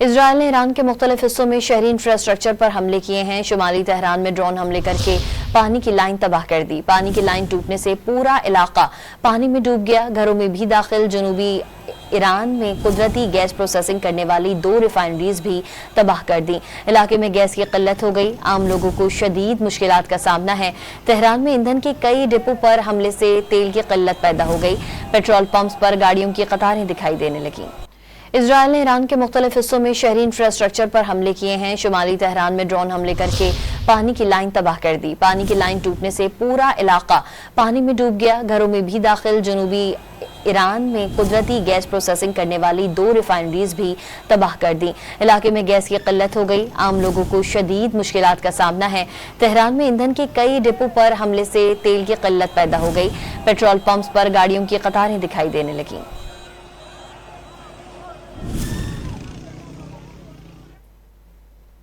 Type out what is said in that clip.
اسرائیل نے ایران کے مختلف حصوں میں شہری انفراسٹرکچر پر حملے کیے ہیں۔ شمالی تہران میں ڈرون حملے کرکے پانی کی لائن تباہ کر دی۔ پانی کی لائن ٹوٹنے سے پورا علاقہ پانی میں ڈوب گیا۔ گھروں میں بھی داخل۔ جنوبی ایران میں قدرتی گیس پروسیسنگ کرنے والی 2 ریفائنریز بھی تباہ کر دیں۔ علاقے میں گیس کی قلت ہو گئی۔ عام لوگوں کو شدید مشکلات کا سامنا ہے۔ تہران میں ایندھن کے کئی ڈپو پر حملے سے تیل کی قلت پیدا ہو گئی۔ پیٹرول پمپس پر گاڑیوں کی قطاریں دکھائی دینے لگیں۔ اسرائیل نے ایران کے مختلف حصوں میں شہری انفراسٹرکچر پر حملے کیے ہیں۔ شمالی تہران میں ڈرون حملے کرکے پانی کی لائن تباہ کر دی۔ پانی کی لائن ٹوٹنے سے پورا علاقہ پانی میں ڈوب گیا۔ گھروں میں بھی داخل۔ جنوبی ایران میں قدرتی گیس پروسیسنگ کرنے والی 2 ریفائنریز بھی تباہ کر دیں۔ علاقے میں گیس کی قلت ہو گئی۔ عام لوگوں کو شدید مشکلات کا سامنا ہے۔ تہران میں ایندھن کے کئی ڈپو پر حملے سے تیل کی قلت پیدا ہو گئی۔ پیٹرول پمپس پر گاڑیوں کی قطاریں دکھائی دینے لگیں۔